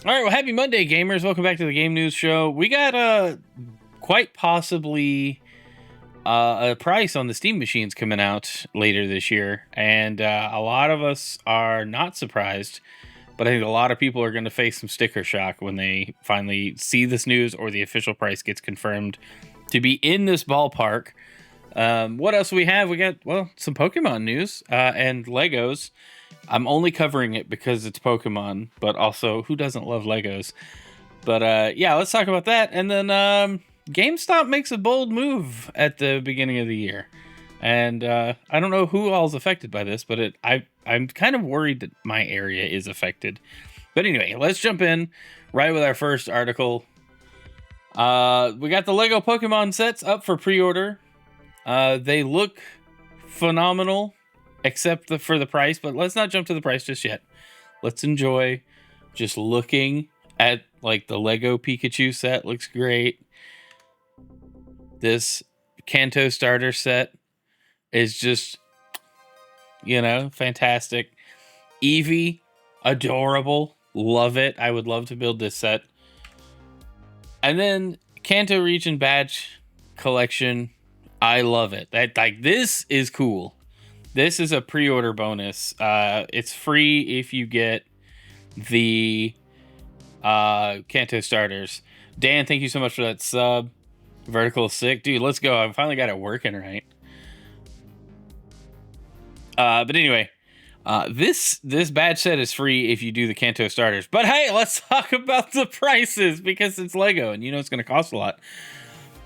All right, well, happy Monday, gamers. Welcome back to the Game News Show. We got quite possibly a price on the Steam machines coming out later this year, and a lot of us are not surprised, but I think a lot of people are going to face some sticker shock when they finally see this news or the official price gets confirmed to be in this ballpark. What else do we have? We got, well, some Pokemon news and Legos. I'm only covering it because it's Pokemon, but also who doesn't love Legos? But yeah, let's talk about that. And then GameStop makes a bold move at the beginning of the year. And I don't know who all's affected by this, but I'm kind of worried that my area is affected. But anyway, let's jump in right with our first article. We got the Lego Pokemon sets up for pre-order. They look phenomenal, except for the price, but let's not jump to the price just yet. Let's enjoy just looking at like the Lego Pikachu set. Looks great. This Kanto starter set is just, fantastic. Eevee, adorable. Love it. I would love to build this set. And then Kanto Region Badge Collection. I love it. This is cool. This is a pre-order bonus. It's free if you get the Kanto starters. Dan, thank you so much for that sub. Vertical is sick. Dude, let's go. I finally got it working right. But anyway, this badge set is free if you do the Kanto starters. But hey, let's talk about the prices because it's Lego and it's going to cost a lot.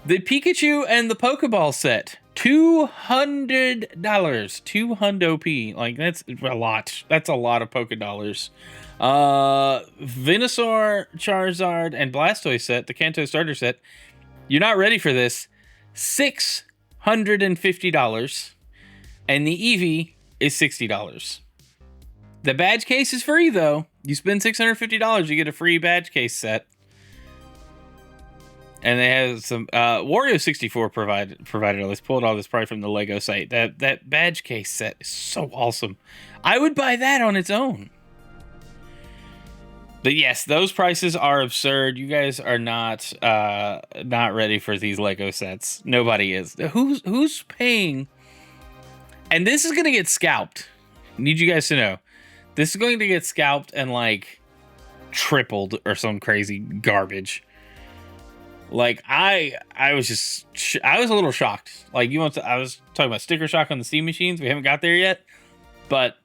The Pikachu and the Pokeball set, $200, $200p. Like that's a lot. That's a lot of Poké dollars. Venusaur, Charizard, and Blastoise set, the Kanto starter set. You're not ready for this. $650, and the Eevee is $60. The badge case is free though. You spend $650, you get a free badge case set. And they have some Wario 64 provided all this. Pulled all this probably from the Lego site. That badge case set is so awesome. I would buy that on its own. But yes, those prices are absurd. You guys are not ready for these Lego sets. Nobody is. Who's paying? And this is gonna get scalped. Need you guys to know. This is going to get scalped and like tripled or some crazy garbage. Like I was a little shocked. Like I was talking about sticker shock on the Steam machines. We haven't got there yet, but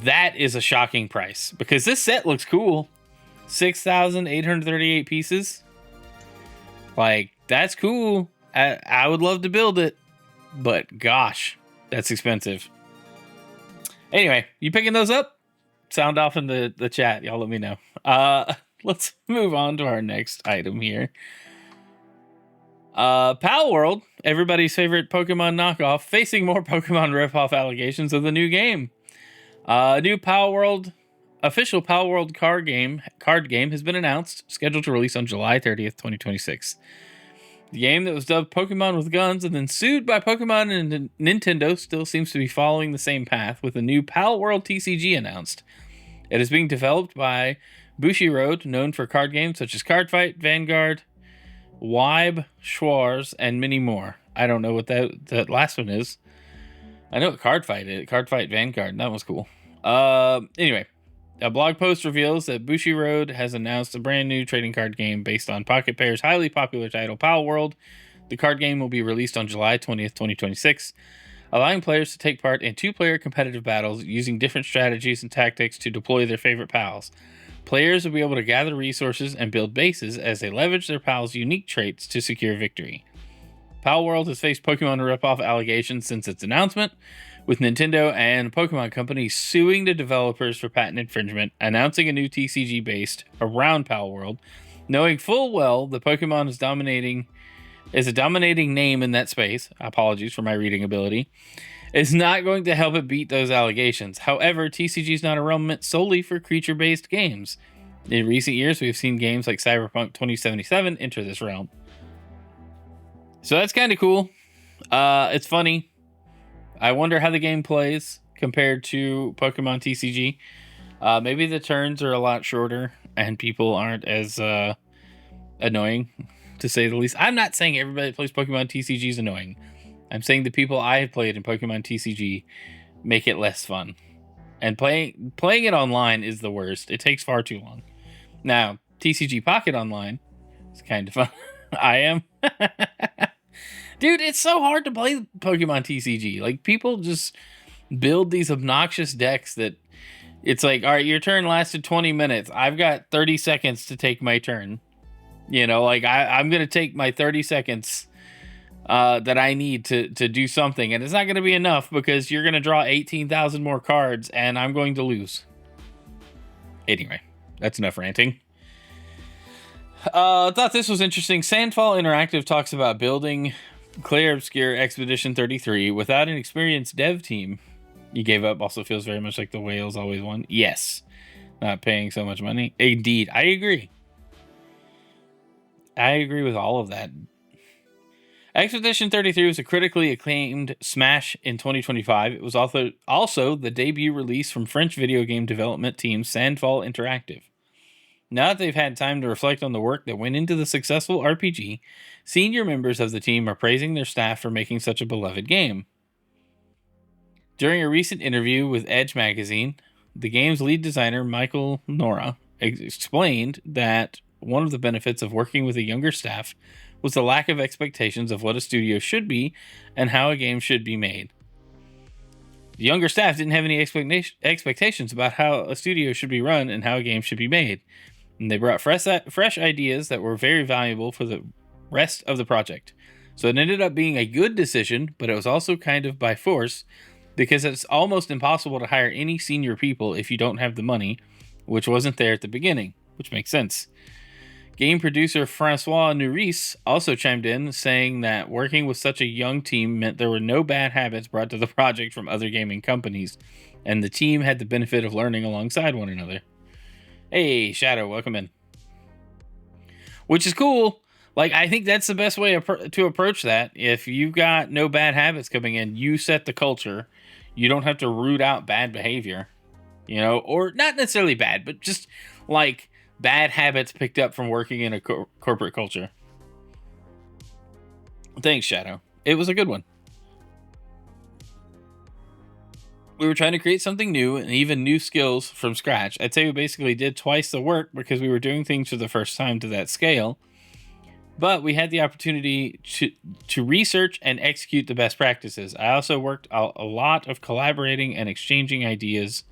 that is a shocking price because this set looks cool. 6,838 pieces. Like that's cool. I would love to build it, but gosh, that's expensive. Anyway, you picking those up? Sound off in the chat. Y'all let me know. Let's move on to our next item here. Palworld, everybody's favorite Pokemon knockoff, facing more Pokemon ripoff allegations of the new game. New Palworld, official Palworld card game has been announced, scheduled to release on July 30th, 2026. The game that was dubbed Pokemon with Guns and then sued by Pokemon and Nintendo still seems to be following the same path, with a new Palworld TCG announced. It is being developed by Bushiroad, known for card games such as Cardfight, Vanguard, Wibe, Schwarz, and many more. I don't know what that last one is. I know what Cardfight is. Cardfight Vanguard. That was cool. Anyway, a blog post reveals that Bushiroad has announced a brand new trading card game based on Pocket Pair's highly popular title, Palworld. The card game will be released on July 20th, 2026, allowing players to take part in two-player competitive battles using different strategies and tactics to deploy their favorite pals. Players will be able to gather resources and build bases as they leverage their pals' unique traits to secure victory. Palworld has faced Pokemon ripoff allegations since its announcement, with Nintendo and Pokemon Company suing the developers for patent infringement, announcing a new TCG based around Palworld, knowing full well that Pokemon is a dominating name in that space. Apologies for my reading ability. Is not going to help it beat those allegations. However, TCG is not a realm meant solely for creature-based games. In recent years, we've seen games like Cyberpunk 2077 enter this realm. So that's kind of cool. It's funny. I wonder how the game plays compared to Pokemon TCG. Maybe the turns are a lot shorter. and people aren't as annoying, to say the least. I'm not saying everybody that plays Pokemon TCG is annoying. I'm saying the people I have played in Pokemon TCG make it less fun. And playing it online is the worst. It takes far too long. Now, TCG Pocket Online is kind of fun. I am. Dude, it's so hard to play Pokemon TCG. Like, people just build these obnoxious decks that it's like, all right, your turn lasted 20 minutes. I've got 30 seconds to take my turn. You know, like, I'm going to take my 30 seconds that I need to do something. And it's not going to be enough because you're going to draw 18,000 more cards and I'm going to lose. Anyway, that's enough ranting. Thought this was interesting. Sandfall Interactive talks about building Clair Obscure Expedition 33 without an experienced dev team. You gave up also feels very much like the whales always won. Yes. Not paying so much money. Indeed. I agree. I agree with all of that. Expedition 33 was a critically acclaimed smash in 2025. It was also the debut release from French video game development team Sandfall Interactive. Now that they've had time to reflect on the work that went into the successful RPG, senior members of the team are praising their staff for making such a beloved game. During a recent interview with Edge magazine, the game's lead designer, Michael Nora, explained that one of the benefits of working with a younger staff was the lack of expectations of what a studio should be and how a game should be made. The younger staff didn't have any expectations about how a studio should be run and how a game should be made. And they brought fresh ideas that were very valuable for the rest of the project. So it ended up being a good decision, but it was also kind of by force, because it's almost impossible to hire any senior people if you don't have the money, which wasn't there at the beginning, which makes sense. Game producer Francois Nouris also chimed in, saying that working with such a young team meant there were no bad habits brought to the project from other gaming companies, and the team had the benefit of learning alongside one another. Hey, Shadow, welcome in. Which is cool. Like, I think that's the best way to approach that. If you've got no bad habits coming in, you set the culture. You don't have to root out bad behavior, you know, or not necessarily bad, but just like bad habits picked up from working in a corporate culture. Thanks, Shadow. It was a good one. We were trying to create something new and even new skills from scratch. I'd say we basically did twice the work because we were doing things for the first time to that scale. But we had the opportunity to research and execute the best practices. I also worked a lot of collaborating and exchanging ideas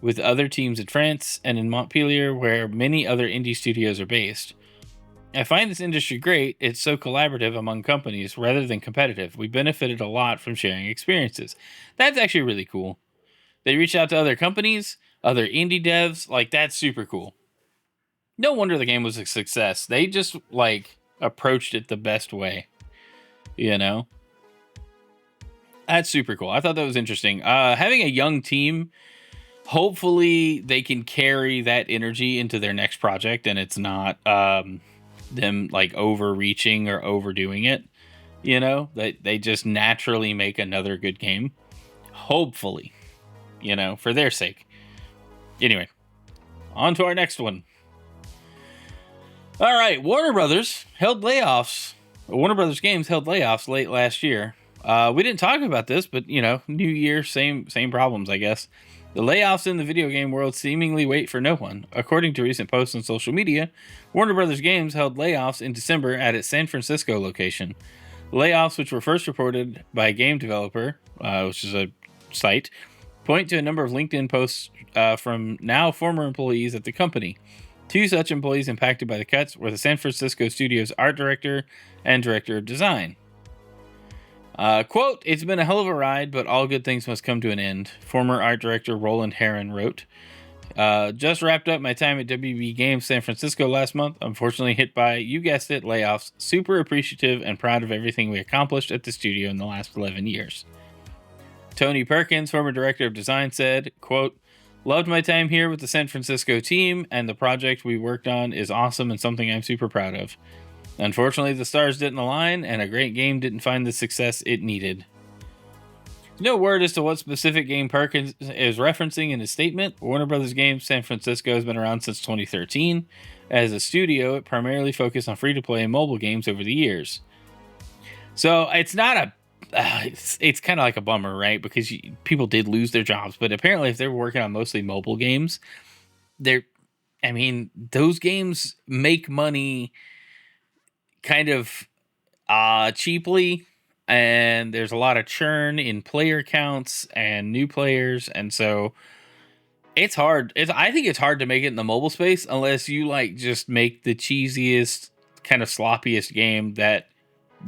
with other teams in France and in Montpellier, where many other indie studios are based. I find this industry great. It's so collaborative among companies rather than competitive. We benefited a lot from sharing experiences. That's actually really cool. They reached out to other companies, other indie devs. Like, that's super cool. No wonder the game was a success. They just, like, approached it the best way. You know? That's super cool. I thought that was interesting. Having a young team, hopefully they can carry that energy into their next project and it's not them, like, overreaching or overdoing it. You know? They just naturally make another good game. Hopefully. You know, for their sake. Anyway. On to our next one. All right, Warner Brothers held layoffs. Warner Brothers Games held layoffs late last year. We didn't talk about this, but, you know, new year, same problems, I guess. The layoffs in the video game world seemingly wait for no one. According to recent posts on social media, Warner Brothers Games held layoffs in December at its San Francisco location. Layoffs, which were first reported by a game developer, which is a site, point to a number of LinkedIn posts from now former employees at the company. Two such employees impacted by the cuts were the San Francisco studio's art director and director of design. Quote, "It's been a hell of a ride, but all good things must come to an end," former art director Roland Heron wrote. Just wrapped up my time at WB Games San Francisco last month. Unfortunately hit by, you guessed it, layoffs. Super appreciative and proud of everything we accomplished at the studio in the last 11 years. Tony Perkins, former director of design, said, quote, "Loved my time here with the San Francisco team, and the project we worked on is awesome and something I'm super proud of. Unfortunately, the stars didn't align, and a great game didn't find the success it needed." No word as to what specific game Perkins is referencing in his statement. Warner Brothers Games San Francisco has been around since 2013. As a studio, it primarily focused on free-to-play and mobile games over the years. So it's not a... it's kind of like a bummer, right? Because people did lose their jobs. But apparently if they were working on mostly mobile games, those games make money kind of cheaply, and there's a lot of churn in player counts and new players, and so it's hard. I think it's hard to make it in the mobile space unless you like just make the cheesiest, kind of sloppiest game that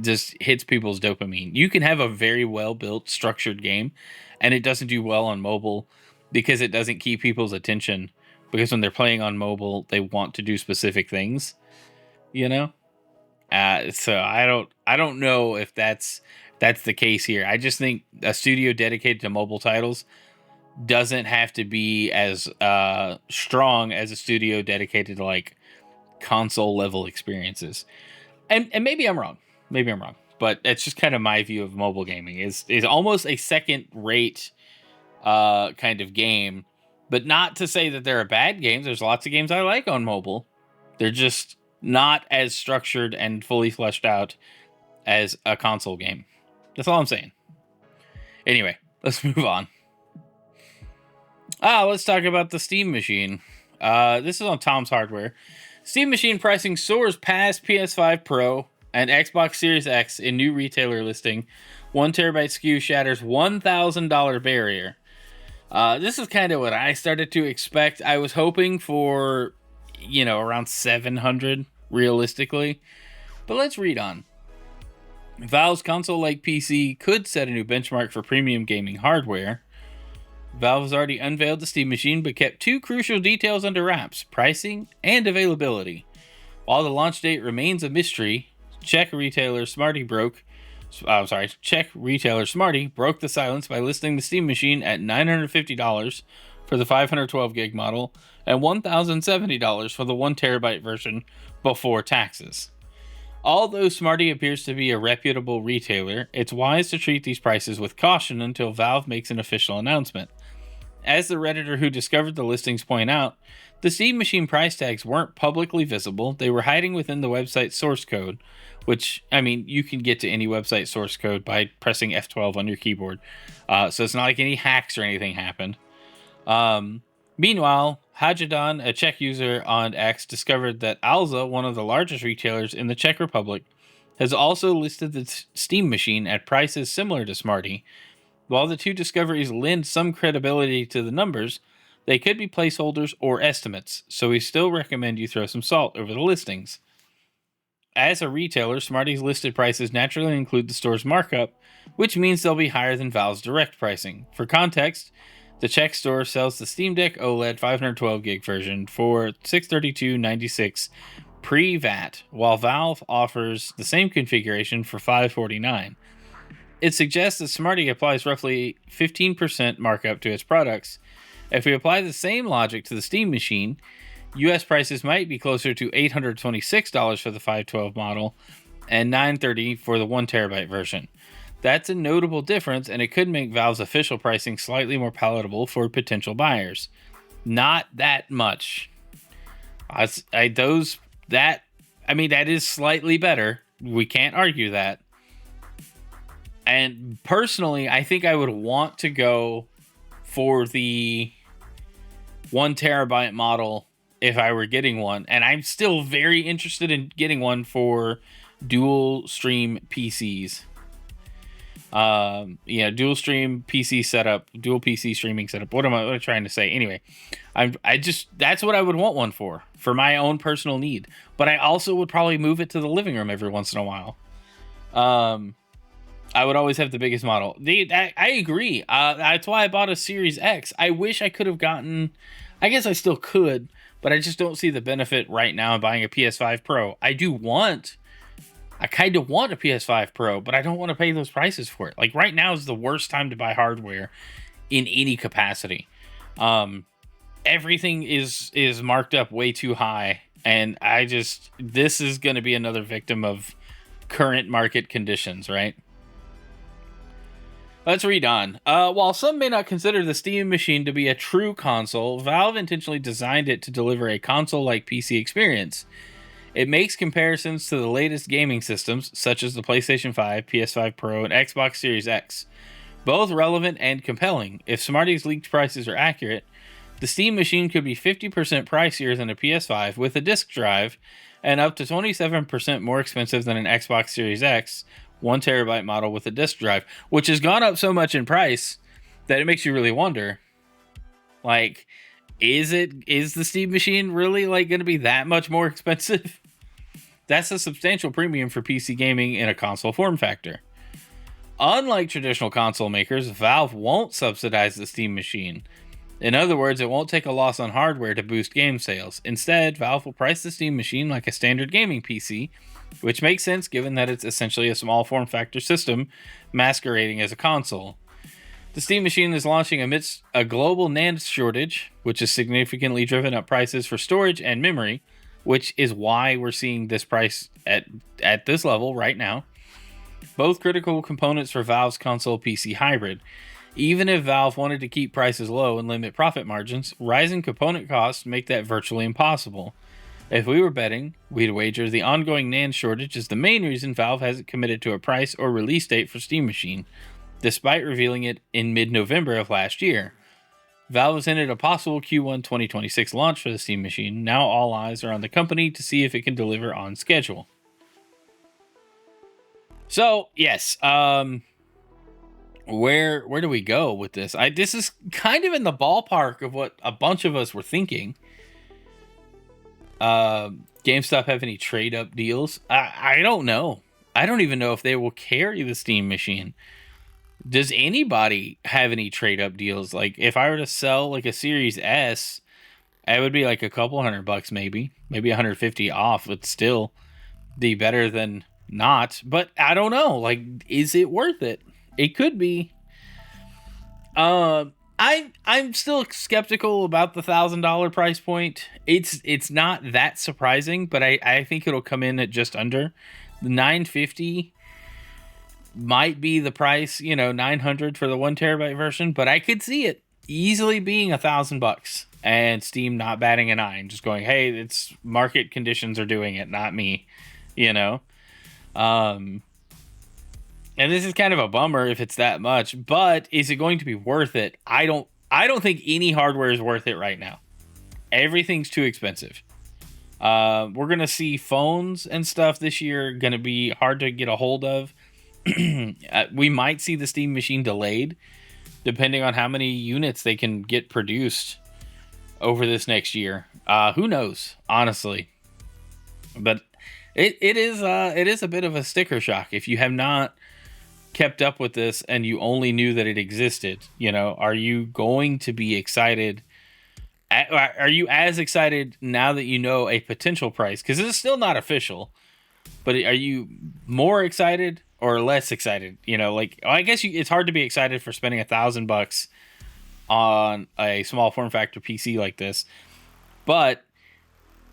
just hits people's dopamine. You can have a very well built, structured game, and it doesn't do well on mobile because it doesn't keep people's attention. Because when they're playing on mobile, they want to do specific things, you know. So I don't know if that's the case here. I just think a studio dedicated to mobile titles doesn't have to be as strong as a studio dedicated to like console level experiences. And maybe I'm wrong. Maybe I'm wrong. But it's just kind of my view of mobile gaming is almost a second rate kind of game. But not to say that there are bad games. There's lots of games I like on mobile. They're just not as structured and fully fleshed out as a console game. That's all I'm saying. Anyway, let's move on. Let's talk about the Steam Machine. This is on Tom's Hardware. Steam Machine pricing soars past PS5 Pro and Xbox Series X in new retailer listing. 1TB SKU shatters $1,000 barrier. This is kind of what I started to expect. I was hoping for, around 700 realistically. But let's read on. Valve's console-like PC could set a new benchmark for premium gaming hardware. Valve has already unveiled the Steam Machine, but kept two crucial details under wraps: pricing and availability. While the launch date remains a mystery, Czech retailer Smarty broke the silence by listing the Steam Machine at $950 for the 512 gig model and $1,070 for the 1TB version before taxes. Although Smarty appears to be a reputable retailer, it's wise to treat these prices with caution until Valve makes an official announcement. As the Redditor who discovered the listings point out, the Steam Machine price tags weren't publicly visible. They were hiding within the website source code, which, you can get to any website source code by pressing F12 on your keyboard. So it's not like any hacks or anything happened. Meanwhile, Hajadan, a Czech user on X, discovered that Alza, one of the largest retailers in the Czech Republic, has also listed the Steam Machine at prices similar to Smarty. While the two discoveries lend some credibility to the numbers, they could be placeholders or estimates, so we still recommend you throw some salt over the listings. As a retailer, Smarty's listed prices naturally include the store's markup, which means they'll be higher than Valve's direct pricing. For context, the Czech store sells the Steam Deck OLED 512 gig version for $632.96 pre-VAT, while Valve offers the same configuration for $549. It suggests that Smarty applies roughly 15% markup to its products. If we apply the same logic to the Steam Machine, US prices might be closer to $826 for the 512 model and $930 for the 1TB version. That's a notable difference, and it could make Valve's official pricing slightly more palatable for potential buyers. Not that much. That is slightly better. We can't argue that. And personally, I think I would want to go for the 1TB model if I were getting one. And I'm still very interested in getting one for dual stream PCs. Dual stream PC setup, dual PC streaming setup. What am I trying to say? Anyway, that's what I would want one for my own personal need. But I also would probably move it to the living room every once in a while. I would always have the biggest model. I agree. That's why I bought a Series X. I wish I could have gotten... I guess I still could, but I just don't see the benefit right now in buying a PS5 Pro. I kind of want a PS5 Pro, but I don't want to pay those prices for it. Like, right now is the worst time to buy hardware in any capacity. Everything is marked up way too high, and this is going to be another victim of current market conditions, right? Let's read on. While some may not consider the Steam Machine to be a true console, Valve intentionally designed it to deliver a console-like PC experience. It makes comparisons to the latest gaming systems, such as the PlayStation 5, PS5 Pro, and Xbox Series X. Both relevant and compelling. If Smarty's leaked prices are accurate, the Steam Machine could be 50% pricier than a PS5 with a disk drive, and up to 27% more expensive than an Xbox Series X 1TB model with a disk drive, which has gone up so much in price that it makes you really wonder, like, is the Steam Machine really like going to be that much more expensive? That's a substantial premium for PC gaming in a console form factor. Unlike traditional console makers, Valve won't subsidize the Steam Machine. In other words, it won't take a loss on hardware to boost game sales. Instead, Valve will price the Steam Machine like a standard gaming PC, which makes sense given that it's essentially a small form factor system masquerading as a console. The Steam Machine is launching amidst a global NAND shortage, which has significantly driven up prices for storage and memory, which is why we're seeing this price at this level right now. Both critical components for Valve's console PC hybrid. Even if Valve wanted to keep prices low and limit profit margins, rising component costs make that virtually impossible. If we were betting, we'd wager the ongoing NAND shortage is the main reason Valve hasn't committed to a price or release date for Steam Machine, despite revealing it in mid-November of last year. Valve has hinted a possible Q1 2026 launch for the Steam Machine. Now all eyes are on the company to see if it can deliver on schedule. So, yes, where do we go with this? This is kind of in the ballpark of what a bunch of us were thinking. GameStop have any trade-up deals? I don't know. I don't even know if they will carry the Steam Machine. Does anybody have any trade-up deals? Like, if I were to sell like a Series S, it would be like a couple $100 maybe 150 off. But still be better than not. But I don't know. Like, is it worth it? It could be. I'm still skeptical about the $1,000 price point. It's not that surprising, but I think it'll come in at just under. The $950 might be the price, $900 for the 1TB version, but I could see it easily being $1,000 and Steam not batting an eye and just going, hey, it's market conditions are doing it, not me, And this is kind of a bummer if it's that much, but is it going to be worth it? I don't think any hardware is worth it right now. Everything's too expensive. We're going to see phones and stuff this year going to be hard to get a hold of. We might see the Steam Machine delayed, depending on how many units they can get produced over this next year. Who knows, honestly. But it is a bit of a sticker shock if you have not kept up with this and you only knew that it existed. Are you going to be excited? Are you as excited now that you know a potential price? Because it's still not official, but are you more excited or less excited? I guess it's hard to be excited for spending $1,000 on a small form factor PC like this, but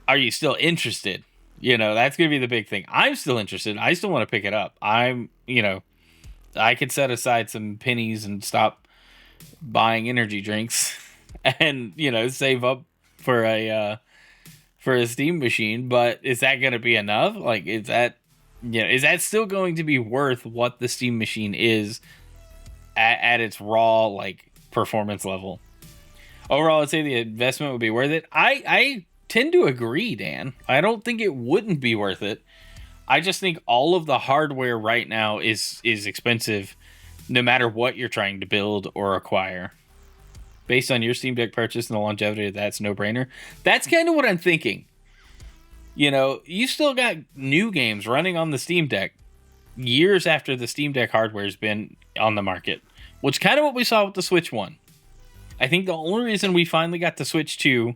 are you still interested? That's gonna be the big thing. I'm still interested. I still want to pick it up. I could set aside some pennies and stop buying energy drinks and, save up for a Steam Machine. But is that going to be enough? Like, is that still going to be worth what the Steam Machine is at its raw, performance level? Overall, I'd say the investment would be worth it. I tend to agree, Dan. I don't think it wouldn't be worth it. I just think all of the hardware right now is expensive, no matter what you're trying to build or acquire. Based on your Steam Deck purchase and the longevity of that's no-brainer. That's kind of what I'm thinking. You still got new games running on the Steam Deck years after the Steam Deck hardware has been on the market, which kind of what we saw with the Switch 1. I think the only reason we finally got the Switch 2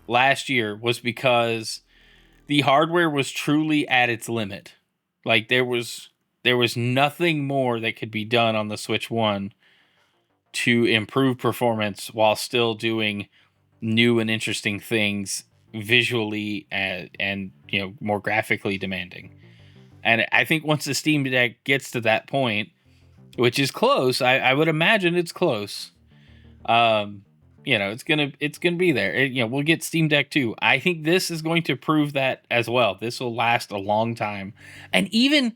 last year was because the hardware was truly at its limit. Like, there was nothing more that could be done on the Switch 1 to improve performance while still doing new and interesting things visually and more graphically demanding. And I think once the Steam Deck gets to that point, which is close. I would imagine it's close. It's gonna be there. We'll get Steam Deck too. I think this is going to prove that as well. This will last a long time, and even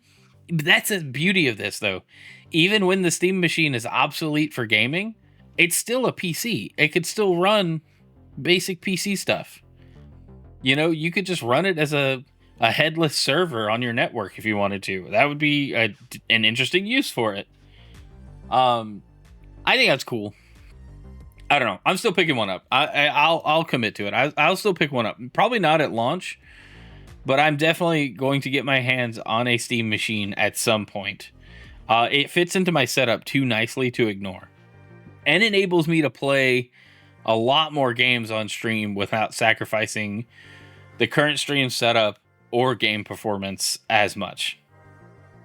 that's the beauty of this though. Even when the Steam machine is obsolete for gaming, it's still a PC. It could still run basic PC stuff. You could just run it as a headless server on your network if you wanted to. That would be an interesting use for it. I think that's cool. I don't know. I'm still picking one up. I'll commit to it. I'll still pick one up. Probably not at launch, but I'm definitely going to get my hands on a Steam machine at some point. It fits into my setup too nicely to ignore, and enables me to play a lot more games on stream without sacrificing the current stream setup or game performance as much.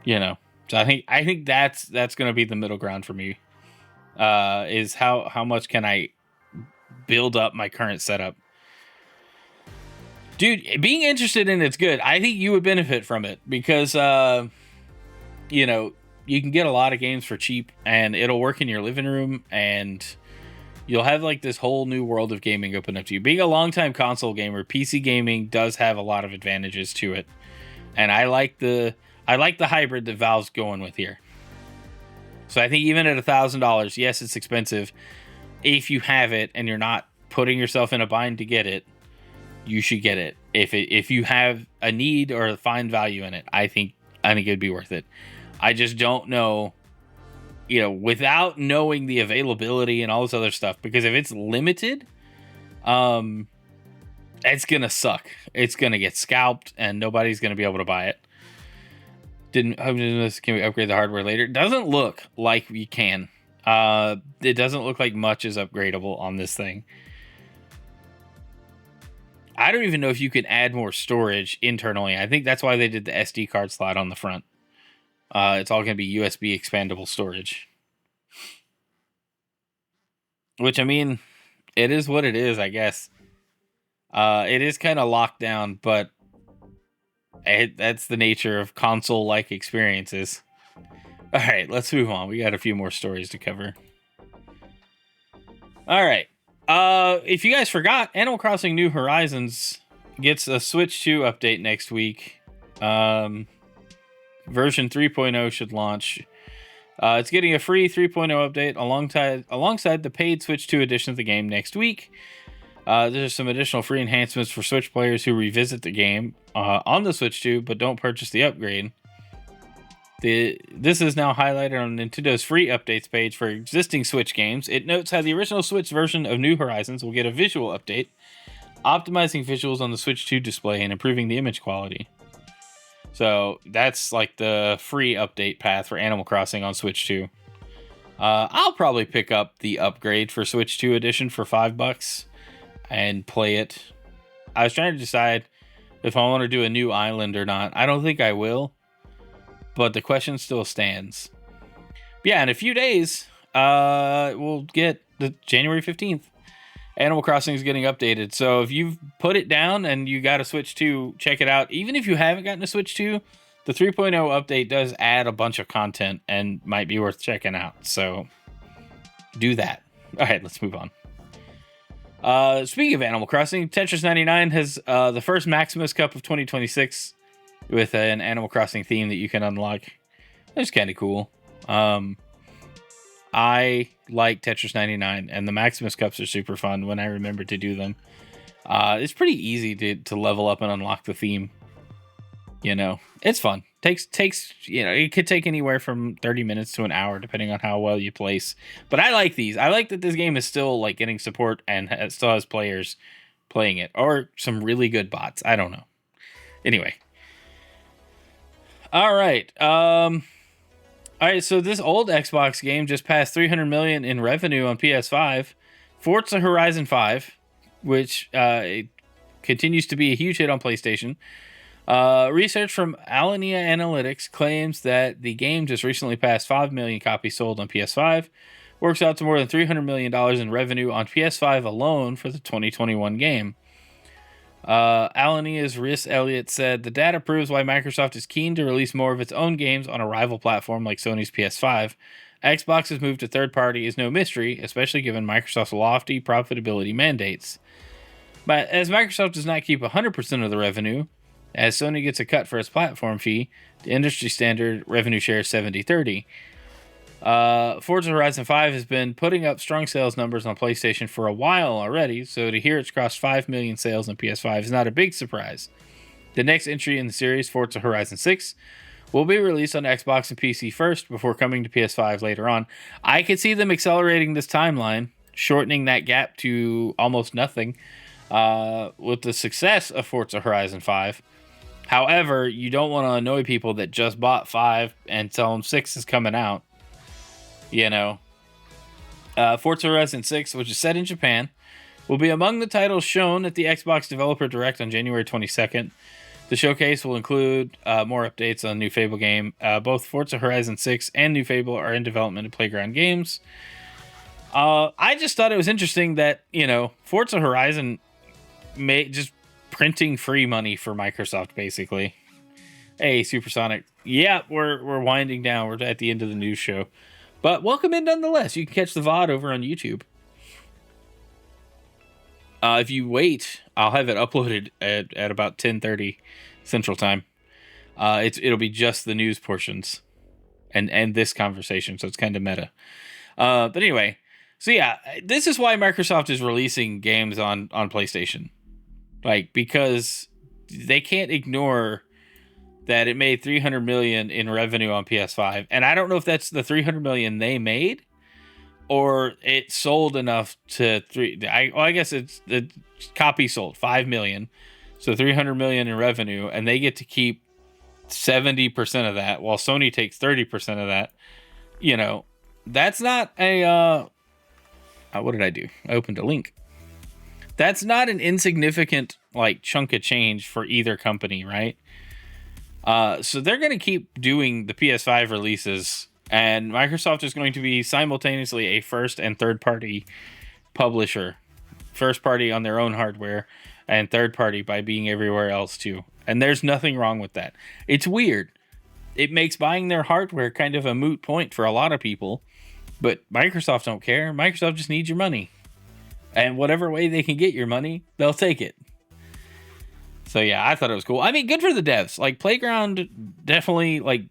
So I think that's going to be the middle ground for me. Is how much can I build up my current setup? Dude, being interested in it's good. I think you would benefit from it because you can get a lot of games for cheap and it'll work in your living room, and you'll have like this whole new world of gaming open up to you. Being a longtime console gamer, PC gaming does have a lot of advantages to it. And I like the hybrid that Valve's going with here. So I think even at $1,000, yes, it's expensive. If you have it and you're not putting yourself in a bind to get it, you should get it. If you have a need or find value in it, I think it'd be worth it. I just don't know, without knowing the availability and all this other stuff, because if it's limited, it's gonna suck. It's gonna get scalped and nobody's gonna be able to buy it. Can we upgrade the hardware later? It doesn't look like we can. It doesn't look like much is upgradable on this thing. I don't even know if you can add more storage internally. I think that's why they did the SD card slot on the front. It's all going to be USB expandable storage. Which, I mean, it is what it is, I guess. It is kind of locked down, but that's the nature of console-like experiences. All right, let's move on. We got a few more stories to cover. All right. If you guys forgot, Animal Crossing New Horizons gets a Switch 2 update next week. Version 3.0 should launch. It's getting a free 3.0 update alongside the paid Switch 2 edition of the game next week. There's some additional free enhancements for Switch players who revisit the game on the Switch 2 but don't purchase the upgrade. This is now highlighted on Nintendo's free updates page for existing Switch games. It notes how the original Switch version of New Horizons will get a visual update, optimizing visuals on the Switch 2 display and improving the image quality. So that's like the free update path for Animal Crossing on Switch 2. I'll probably pick up the upgrade for Switch 2 edition for $5 and play it. I was trying to decide if I want to do a new island or not. I don't think I will, but the question still stands. But yeah, in a few days, we'll get the January 15th. Animal Crossing is getting updated. So if you've put it down and you got a Switch 2, check it out. Even if you haven't gotten a Switch 2, the 3.0 update does add a bunch of content and might be worth checking out. So do that. All right, let's move on. Speaking of Animal Crossing, Tetris 99 has the first Maximus Cup of 2026 with an Animal Crossing theme that you can unlock. That's kind of cool. I like Tetris 99, and the Maximus Cups are super fun when I remember to do them. It's pretty easy to level up and unlock the theme. It's fun. Takes it could take anywhere from 30 minutes to an hour, depending on how well you place. But I like these. I like that this game is still like getting support and still has players playing it, or some really good bots. I don't know. Anyway. All right. All right, so this old Xbox game just passed $300 million in revenue on PS5. Forza Horizon 5, which continues to be a huge hit on PlayStation. Research from Alinea Analytics claims that the game just recently passed 5 million copies sold on PS5. Works out to more than $300 million in revenue on PS5 alone for the 2021 game. Alanea's Rhys Elliott said the data proves why Microsoft is keen to release more of its own games on a rival platform like Sony's PS5, Xbox's move to third party is no mystery, especially given Microsoft's lofty profitability mandates. But as Microsoft does not keep 100% of the revenue, as Sony gets a cut for its platform fee, the industry standard revenue share is 70-30. Forza Horizon 5 has been putting up strong sales numbers on PlayStation for a while already, so to hear it's crossed 5 million sales on PS5 is not a big surprise. The next entry in the series, Forza Horizon 6, will be released on Xbox and PC first before coming to PS5 later on. I could see them accelerating this timeline, shortening that gap to almost nothing with the success of Forza Horizon 5. However, you don't want to annoy people that just bought 5 and tell them 6 is coming out. You know. Forza Horizon 6, which is set in Japan, will be among the titles shown at the Xbox Developer Direct on January 22nd. The showcase will include more updates on New Fable game. Both Forza Horizon 6 and New Fable are in development at Playground Games. I just thought it was interesting that, Forza Horizon just printing free money for Microsoft, basically. Hey, Supersonic. Yeah, we're winding down. We're at the end of the news show. But welcome in nonetheless. You can catch the VOD over on YouTube. If you wait, I'll have it uploaded at about 10:30 Central Time. It'll be just the news portions and this conversation, so it's kind of meta. But anyway, so yeah, this is why Microsoft is releasing games on PlayStation. Because they can't ignore that it made $300 million in revenue on PS5. And I don't know if that's the $300 million they made or it sold enough to I guess it's the copy sold 5 million. So 300 million in revenue, and they get to keep 70% of that while Sony takes 30% of that. That's not a what did I do? I opened a link. That's not an insignificant chunk of change for either company, right? So they're going to keep doing the PS5 releases, and Microsoft is going to be simultaneously a first and third party publisher. First party on their own hardware and third party by being everywhere else too. And there's nothing wrong with that. It's weird. It makes buying their hardware kind of a moot point for a lot of people, but Microsoft don't care. Microsoft just needs your money. And whatever way they can get your money, they'll take it. So yeah, I thought it was cool. I mean, good for the devs. Playground definitely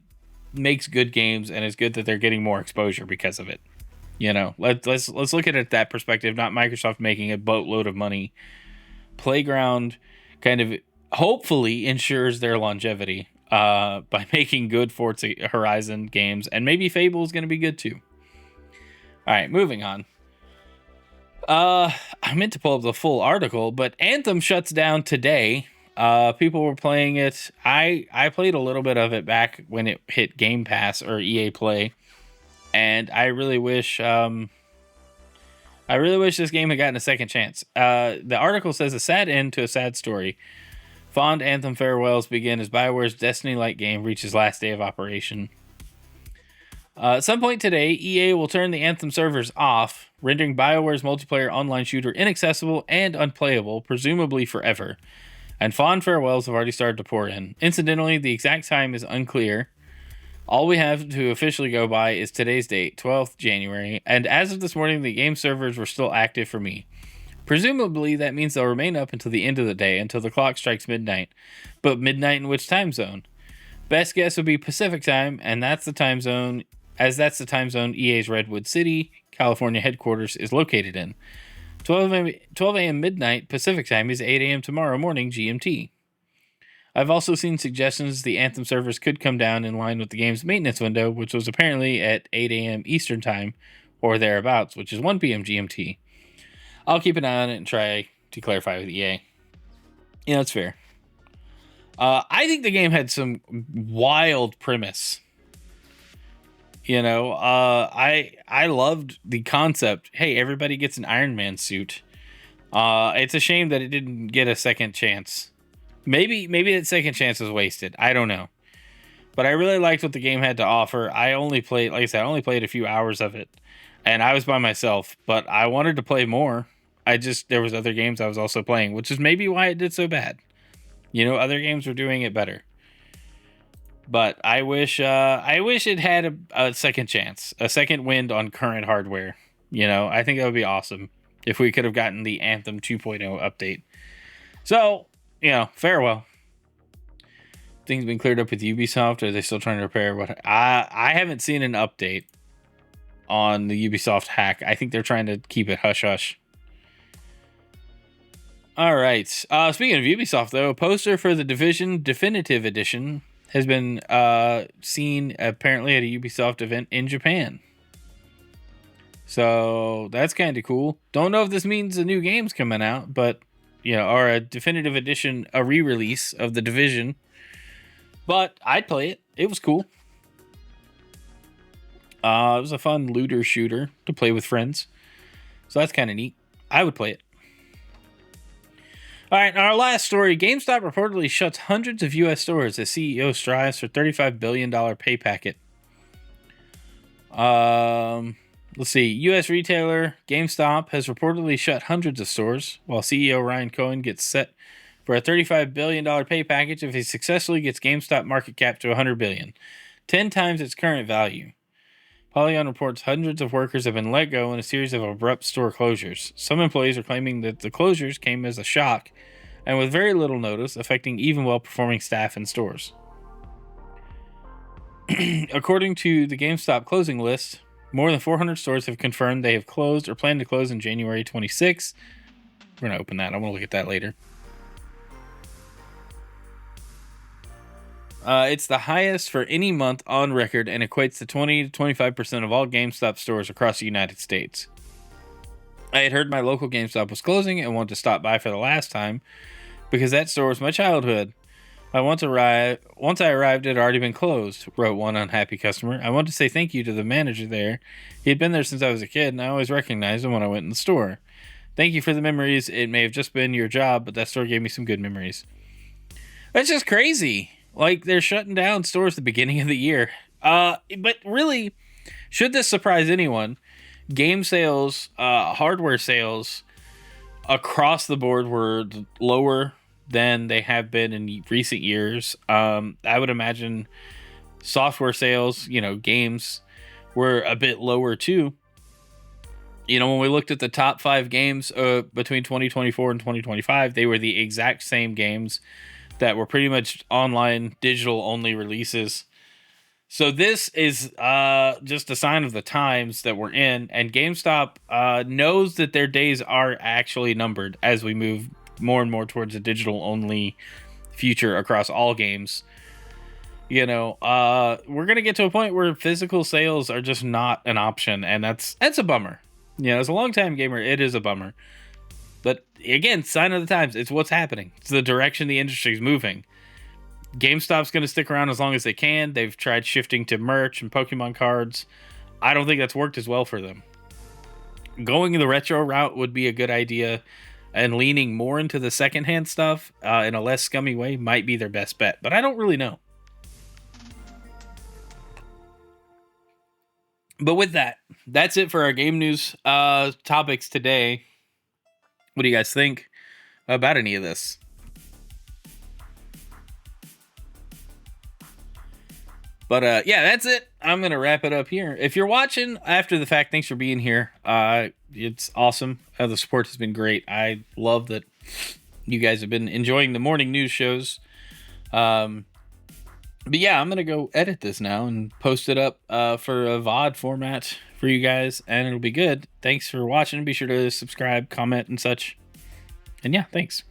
makes good games, and it's good that they're getting more exposure because of it. Let's look at it at that perspective, not Microsoft making a boatload of money. Playground kind of hopefully ensures their longevity by making good Forza Horizon games, and maybe Fable is going to be good too. All right, moving on. I meant to pull up the full article, but Anthem shuts down today. People were playing it. I played a little bit of it back when it hit Game Pass or EA Play, and I really wish this game had gotten a second chance. The article says a sad end to a sad story. Fond Anthem farewells begin as BioWare's Destiny-like game reaches last day of operation. At some point today, EA will turn the Anthem servers off, rendering BioWare's multiplayer online shooter inaccessible and unplayable, presumably forever. And fond farewells have already started to pour in. Incidentally, the exact time is unclear. All we have to officially go by is today's date, 12th January, and as of this morning, the game servers were still active for me. Presumably, that means they'll remain up until the end of the day, until the clock strikes midnight. But midnight in which time zone? Best guess would be Pacific time, and that's the time zone EA's Redwood City, California headquarters is located in. 12 a.m. midnight Pacific time is 8 a.m. tomorrow morning GMT. I've also seen suggestions the Anthem servers could come down in line with the game's maintenance window, which was apparently at 8 a.m. Eastern time, or thereabouts, which is 1 p.m. GMT. I'll keep an eye on it and try to clarify with EA. It's fair. I think the game had some wild premise. I loved the concept. Hey, everybody gets an Iron Man suit. It's a shame that it didn't get a second chance. Maybe that second chance was wasted. I don't know. But I really liked what the game had to offer. I only played a few hours of it, and I was by myself, but I wanted to play more. There was other games I was also playing, which is maybe why it did so bad. Other games were doing it better. But I wish it had a second chance, a second wind on current hardware. I think that would be awesome if we could have gotten the Anthem 2.0 update. So, farewell. Things been cleared up with Ubisoft, or are they still trying to repair what? I haven't seen an update on the Ubisoft hack. I think they're trying to keep it hush hush. All right. Speaking of Ubisoft, though, a poster for the Division Definitive Edition has been seen apparently at a Ubisoft event in Japan. So that's kind of cool. Don't know if this means a new game's coming out, but or a definitive edition, a re-release of the Division. But I'd play it. It was cool. It was a fun looter shooter to play with friends. So that's kind of neat. I would play it. All right, our last story. GameStop reportedly shuts hundreds of U.S. stores as CEO strives for $35 billion pay packet. Let's see. U.S. retailer GameStop has reportedly shut hundreds of stores, while CEO Ryan Cohen gets set for a $35 billion pay package if he successfully gets GameStop market cap to $100 billion, 10 times its current value. Polygon reports hundreds of workers have been let go in a series of abrupt store closures. Some employees are claiming that the closures came as a shock and with very little notice, affecting even well-performing staff in stores. According to the GameStop closing list, more than 400 stores have confirmed they have closed or plan to close in January 26. We're going to open that. I want to look at that later. It's the highest for any month on record and equates to 20 to 25% of all GameStop stores across the United States. I had heard my local GameStop was closing and wanted to stop by for the last time because that store was my childhood. Once I arrived, it had already been closed, wrote one unhappy customer. I wanted to say thank you to the manager there. He had been there since I was a kid, and I always recognized him when I went in the store. Thank you for the memories. It may have just been your job, but that store gave me some good memories. That's just crazy. Like, they're shutting down stores at the beginning of the year. But really, should this surprise anyone, game sales, hardware sales across the board were lower than they have been in recent years. I would imagine software sales, games were a bit lower too. When we looked at the top 5 games between 2024 and 2025, they were the exact same games that were pretty much online, digital only releases. So this is just a sign of the times that we're in, and GameStop knows that their days are actually numbered as we move more and more towards a digital only future across all games. We're going to get to a point where physical sales are just not an option, and that's a bummer. As a longtime gamer, it is a bummer. But again, sign of the times. It's what's happening. It's the direction the industry is moving. GameStop's going to stick around as long as they can. They've tried shifting to merch and Pokemon cards. I don't think that's worked as well for them. Going the retro route would be a good idea, and leaning more into the secondhand stuff in a less scummy way might be their best bet. But I don't really know. But with that, that's it for our game news topics today. What do you guys think about any of this? But yeah, that's it. I'm going to wrap it up here. If you're watching after the fact, thanks for being here. It's awesome. The support has been great. I love that you guys have been enjoying the morning news shows. But yeah, I'm going to go edit this now and post it up for a VOD format for you guys, and it'll be good. Thanks for watching. Be sure to subscribe, comment, and such. And yeah, thanks.